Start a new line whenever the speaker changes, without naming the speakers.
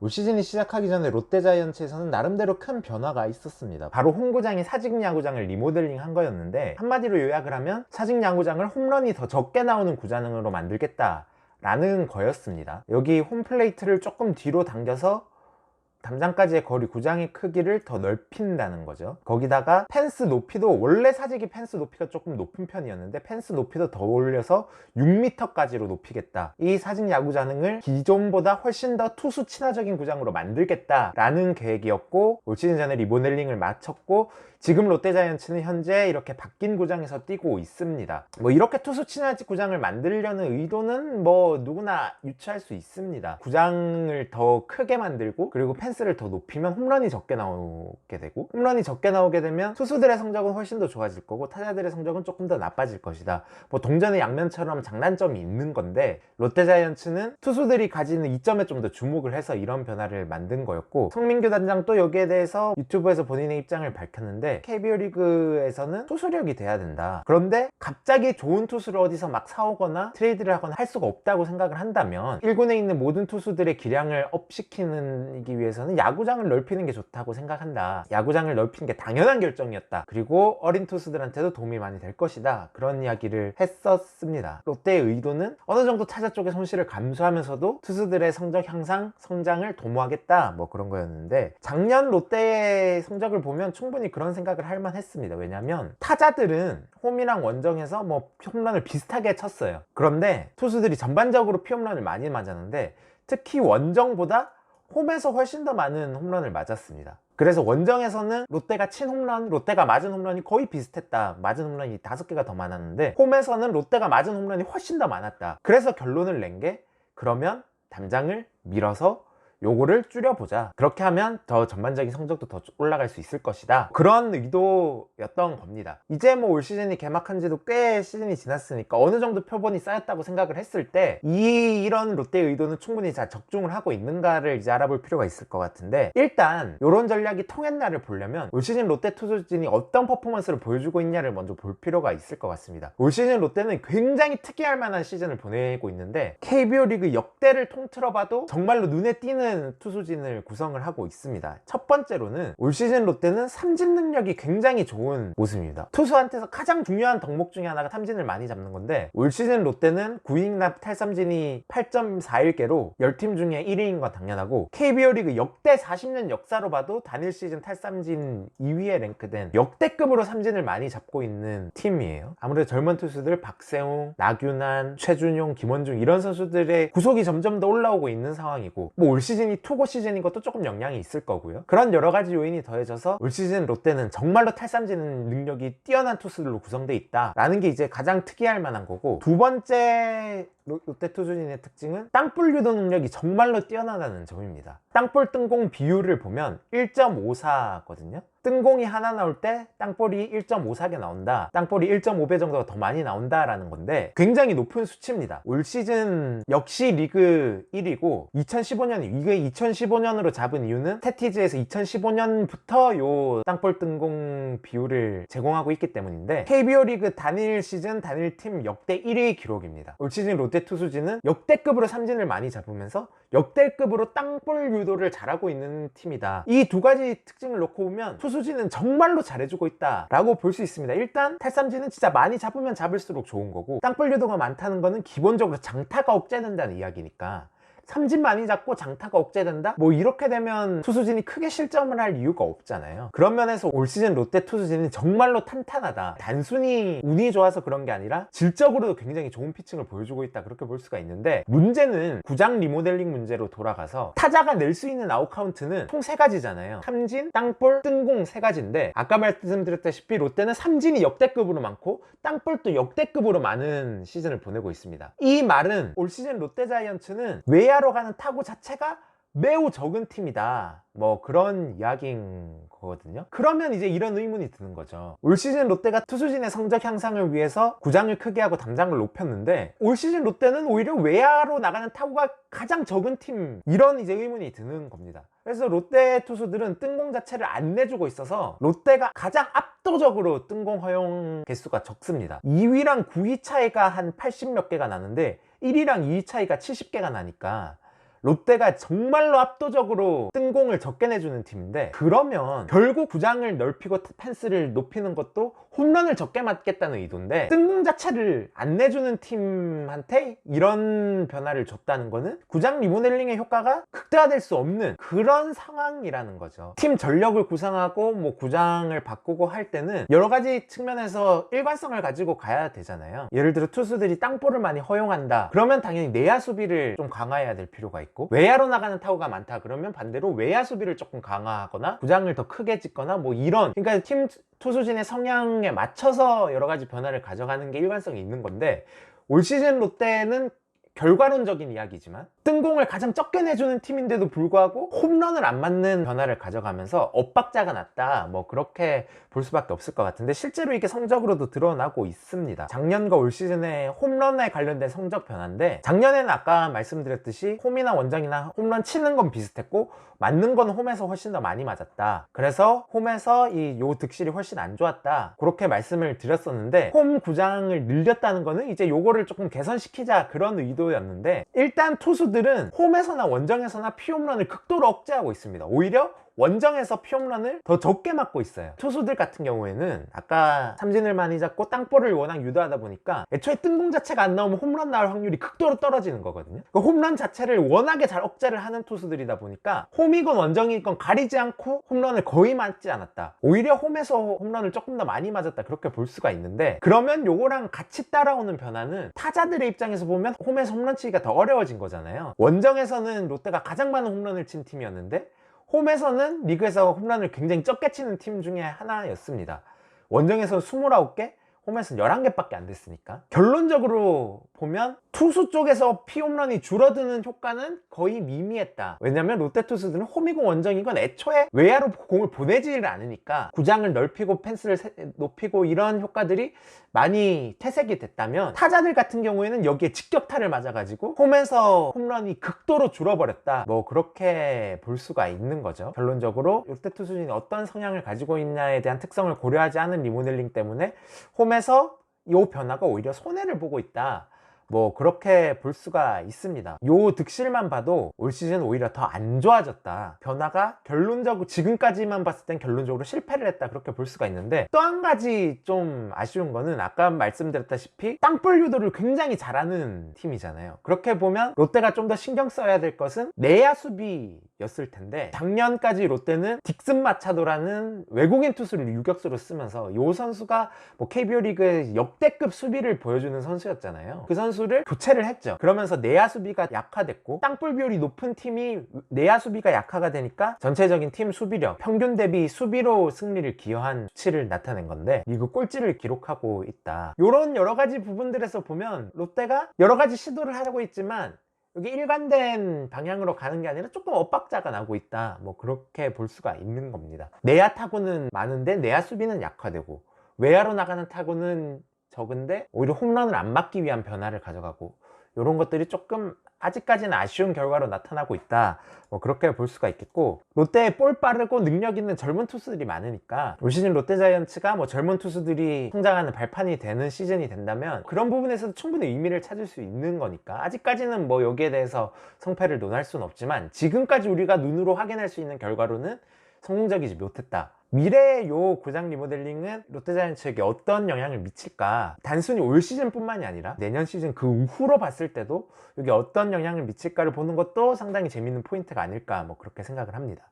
올 시즌이 시작하기 전에 롯데자이언츠에서는 나름대로 큰 변화가 있었습니다. 바로 홈구장이 사직야구장을 리모델링 한 거였는데, 한마디로 요약을 하면 사직야구장을 홈런이 더 적게 나오는 구장으로 만들겠다 라는 거였습니다. 여기 홈플레이트를 조금 뒤로 당겨서 담장까지의 거리, 구장의 크기를 더 넓힌다는 거죠. 거기다가 펜스 높이도, 원래 사직이 펜스 높이가 조금 높은 편이었는데 펜스 높이도 더 올려서 6m까지로 높이겠다, 이 사직 야구장을 기존보다 훨씬 더 투수 친화적인 구장으로 만들겠다 라는 계획이었고, 올 시즌 전에 리모델링을 마쳤고 지금 롯데자이언츠는 현재 이렇게 바뀐 구장에서 뛰고 있습니다. 뭐 이렇게 투수 친화적 구장을 만들려는 의도는 뭐 누구나 유추할 수 있습니다. 구장을 더 크게 만들고, 그리고 펜스를 더 높이면 홈런이 적게 나오게 되고, 홈런이 적게 나오게 되면 투수들의 성적은 훨씬 더 좋아질 거고 타자들의 성적은 조금 더 나빠질 것이다. 뭐 동전의 양면처럼 장단점이 있는 건데, 롯데자이언츠는 투수들이 가지는 이점에 좀 더 주목을 해서 이런 변화를 만든 거였고, 송민규 단장도 여기에 대해서 유튜브에서 본인의 입장을 밝혔는데, KBO 리그에서는 투수력이 돼야 된다. 그런데 갑자기 좋은 투수를 어디서 막 사오거나 트레이드를 하거나 할 수가 없다고 생각을 한다면 1군에 있는 모든 투수들의 기량을 업시키기 위해서는 야구장을 넓히는 게 좋다고 생각한다. 야구장을 넓히는 게 당연한 결정이었다. 그리고 어린 투수들한테도 도움이 많이 될 것이다. 그런 이야기를 했었습니다. 롯데의 의도는 어느 정도 타자 쪽의 손실을 감수하면서도 투수들의 성적 향상, 성장을 도모하겠다, 뭐 그런 거였는데, 작년 롯데의 성적을 보면 충분히 그런 생각을 할 만했습니다. 왜냐면 타자들은 홈이랑 원정에서 뭐 홈런을 비슷하게 쳤어요. 그런데 투수들이 전반적으로 피홈런을 많이 맞았는데 특히 원정보다 홈에서 훨씬 더 많은 홈런을 맞았습니다. 그래서 원정에서는 롯데가 친 홈런, 롯데가 맞은 홈런이 거의 비슷했다. 맞은 홈런이 5개가 더 많았는데 홈에서는 롯데가 맞은 홈런이 훨씬 더 많았다. 그래서 결론을 낸 게, 그러면 담장을 밀어서 요거를 줄여보자. 그렇게 하면 더 전반적인 성적도 더 올라갈 수 있을 것이다. 그런 의도였던 겁니다. 이제 뭐 올 시즌이 개막한 지도 꽤 시즌이 지났으니까 어느 정도 표본이 쌓였다고 생각을 했을 때 이런 롯데의 의도는 충분히 잘 적중을 하고 있는가를 이제 알아볼 필요가 있을 것 같은데, 일단 이런 전략이 통했나를 보려면 올 시즌 롯데 투수진이 어떤 퍼포먼스를 보여주고 있냐를 먼저 볼 필요가 있을 것 같습니다. 올 시즌 롯데는 굉장히 특이할 만한 시즌을 보내고 있는데, KBO 리그 역대를 통틀어봐도 정말로 눈에 띄는 투수진을 구성을 하고 있습니다. 첫 번째로는 올 시즌 롯데는 삼진 능력이 굉장히 좋은 모습입니다. 투수한테서 가장 중요한 덕목 중에 하나가 삼진을 많이 잡는 건데, 올 시즌 롯데는 9이닝 탈삼진이 8.41개로 10팀 중에 1위인 건 당연하고, KBO 리그 역대 40년 역사로 봐도 단일 시즌 탈삼진 2위에 랭크된 역대급으로 삼진을 많이 잡고 있는 팀이에요. 아무래도 젊은 투수들 박세웅, 나균환, 최준용, 김원중 이런 선수들의 구속이 점점 더 올라오고 있는 상황이고, 뭐 올 시즌이 투고 시즌인 것도 조금 영향이 있을 거고요. 그런 여러 가지 요인이 더해져서 올 시즌 롯데는 정말로 탈삼진 능력이 뛰어난 투수들로 구성되어 있다라는 게 이제 가장 특이할 만한 거고, 두 번째 롯데 투수진의 특징은 땅볼 유도 능력이 정말로 뛰어나다는 점입니다. 땅볼 뜬공 비율을 보면 1.54거든요. 뜬공이 하나 나올 때 땅볼이 1.54개 나온다, 땅볼이 1.5배 정도가 더 많이 나온다라는 건데 굉장히 높은 수치입니다. 올 시즌 역시 리그 1위고 2015년, 이게 2015년으로 잡은 이유는 스태티즈에서 2015년부터 요 땅볼 뜬공 비율을 제공하고 있기 때문인데, KBO 리그 단일 시즌 단일 팀 역대 1위 기록입니다. 올 시즌 롯데 투수진은 역대급으로 삼진을 많이 잡으면서 역대급으로 땅볼 유도를 잘하고 있는 팀이다. 이 두 가지 특징을 놓고 보면 투수진은 정말로 잘해주고 있다 라고 볼 수 있습니다. 일단 탈삼진은 진짜 많이 잡으면 잡을수록 좋은 거고, 땅볼 유도가 많다는 거는 기본적으로 장타가 억제된다는 이야기니까, 삼진 많이 잡고 장타가 억제된다? 뭐 이렇게 되면 투수진이 크게 실점을 할 이유가 없잖아요. 그런 면에서 올 시즌 롯데 투수진은 정말로 탄탄하다. 단순히 운이 좋아서 그런 게 아니라 질적으로도 굉장히 좋은 피칭을 보여주고 있다, 그렇게 볼 수가 있는데, 문제는 구장 리모델링 문제로 돌아가서 타자가 낼 수 있는 아웃카운트는 총 3가지잖아요. 삼진, 땅볼, 뜬공 3가지인데 아까 말씀드렸다시피 롯데는 삼진이 역대급으로 많고 땅볼도 역대급으로 많은 시즌을 보내고 있습니다. 이 말은 올 시즌 롯데자이언츠는 외야로 가는 타구 자체가 매우 적은 팀이다, 뭐 그런 이야기인 거거든요. 그러면 이제 이런 의문이 드는 거죠. 올 시즌 롯데가 투수진의 성적 향상을 위해서 구장을 크게 하고 담장을 높였는데 올 시즌 롯데는 오히려 외야로 나가는 타구가 가장 적은 팀, 이런 이제 의문이 드는 겁니다. 그래서 롯데 투수들은 뜬공 자체를 안 내주고 있어서 롯데가 가장 압도적으로 뜬공 허용 개수가 적습니다. 2위랑 9위 차이가 한 80몇 개가 나는데 1위랑 2위 차이가 70개가 나니까 롯데가 정말로 압도적으로 뜬공을 적게 내주는 팀인데, 그러면 결국 구장을 넓히고 펜스를 높이는 것도 홈런을 적게 맞겠다는 의도인데, 뜬공 자체를 안 내주는 팀한테 이런 변화를 줬다는 거는 구장 리모델링의 효과가 극대화될 수 없는 그런 상황이라는 거죠. 팀 전력을 구상하고 뭐 구장을 바꾸고 할 때는 여러 가지 측면에서 일관성을 가지고 가야 되잖아요. 예를 들어 투수들이 땅볼을 많이 허용한다, 그러면 당연히 내야 수비를 좀 강화해야 될 필요가 있고, 외야로 나가는 타구가 많다 그러면 반대로 외야 수비를 조금 강화하거나 구장을 더 크게 짓거나 뭐 이런, 그러니까 팀 투수진의 성향에 맞춰서 여러 가지 변화를 가져가는 게 일관성이 있는 건데, 올 시즌 롯데는 결과론적인 이야기지만 뜬공을 가장 적게 내주는 팀인데도 불구하고 홈런을 안 맞는 변화를 가져가면서 엇박자가 났다, 뭐 그렇게 볼 수밖에 없을 것 같은데, 실제로 이게 성적으로도 드러나고 있습니다. 작년과 올 시즌의 홈런에 관련된 성적 변화인데, 작년에는 아까 말씀드렸듯이 홈이나 원정이나 홈런 치는 건 비슷했고 맞는 건 홈에서 훨씬 더 많이 맞았다, 그래서 홈에서 요 득실이 훨씬 안 좋았다, 그렇게 말씀을 드렸었는데, 홈 구장을 늘렸다는 거는 이제 요거를 조금 개선시키자 그런 의도였는데, 일단 투수들은 홈에서나 원정에서나 피홈런을 극도로 억제하고 있습니다. 오히려 원정에서 피홈런을 더 적게 맞고 있어요. 투수들 같은 경우에는 아까 삼진을 많이 잡고 땅볼을 워낙 유도하다 보니까 애초에 뜬공 자체가 안 나오면 홈런 나올 확률이 극도로 떨어지는 거거든요. 그 홈런 자체를 워낙에 잘 억제를 하는 투수들이다 보니까 홈이건 원정이건 가리지 않고 홈런을 거의 맞지 않았다, 오히려 홈에서 홈런을 조금 더 많이 맞았다, 그렇게 볼 수가 있는데, 그러면 요거랑 같이 따라오는 변화는 타자들의 입장에서 보면 홈에서 홈런 치기가 더 어려워진 거잖아요. 원정에서는 롯데가 가장 많은 홈런을 친 팀이었는데 홈에서는 리그에서 홈런을 굉장히 적게 치는 팀 중에 하나였습니다. 원정에서는 29개, 홈에서는 11개밖에 안 됐으니까. 결론적으로 보면 투수 쪽에서 피홈런이 줄어드는 효과는 거의 미미했다. 왜냐면 롯데 투수들은 홈이건 원정이건 애초에 외야로 공을 보내지를 않으니까 구장을 넓히고 펜스를 높이고 이런 효과들이 많이 퇴색이 됐다면, 타자들 같은 경우에는 여기에 직격타를 맞아가지고 홈에서 홈런이 극도로 줄어버렸다, 뭐 그렇게 볼 수가 있는 거죠. 결론적으로 롯데 투수진이 어떤 성향을 가지고 있냐에 대한 특성을 고려하지 않은 리모델링 때문에 홈에서 이 변화가 오히려 손해를 보고 있다, 뭐 그렇게 볼 수가 있습니다. 요 득실만 봐도 올 시즌 오히려 더 안 좋아졌다, 변화가 결론적으로 지금까지만 봤을 땐 결론적으로 실패를 했다, 그렇게 볼 수가 있는데, 또 한 가지 좀 아쉬운 거는 아까 말씀드렸다시피 땅볼 유도를 굉장히 잘하는 팀이잖아요. 그렇게 보면 롯데가 좀 더 신경 써야 될 것은 내야 수비였을 텐데, 작년까지 롯데는 딕슨 마차도라는 외국인 투수를 유격수로 쓰면서 요 선수가 뭐 KBO 리그의 역대급 수비를 보여주는 선수였잖아요. 그 선수를 교체를 했죠. 그러면서 내야 수비가 약화됐고, 땅볼 비율이 높은 팀이 내야 수비가 약화가 되니까 전체적인 팀 수비력, 평균 대비 수비로 승리를 기여한 수치를 나타낸 건데, 리그 꼴찌를 기록하고 있다. 요런 여러 가지 부분들에서 보면 롯데가 여러 가지 시도를 하고 있지만 여기 일관된 방향으로 가는 게 아니라 조금 엇박자가 나고 있다, 뭐 그렇게 볼 수가 있는 겁니다. 내야 타구는 많은데 내야 수비는 약화되고, 외야로 나가는 타구는 적은데 오히려 홈런을 안 맞기 위한 변화를 가져가고, 이런 것들이 조금 아직까지는 아쉬운 결과로 나타나고 있다, 뭐 그렇게 볼 수가 있겠고, 롯데에 볼 빠르고 능력 있는 젊은 투수들이 많으니까 올 시즌 롯데자이언츠가 뭐 젊은 투수들이 성장하는 발판이 되는 시즌이 된다면 그런 부분에서도 충분히 의미를 찾을 수 있는 거니까, 아직까지는 뭐 여기에 대해서 성패를 논할 수는 없지만 지금까지 우리가 눈으로 확인할 수 있는 결과로는 성공적이지 못했다. 미래의 요 구장 리모델링은 롯데자이언츠에게 어떤 영향을 미칠까, 단순히 올 시즌 뿐만이 아니라 내년 시즌 그 후로 봤을 때도 이게 어떤 영향을 미칠까를 보는 것도 상당히 재밌는 포인트가 아닐까, 뭐 그렇게 생각을 합니다.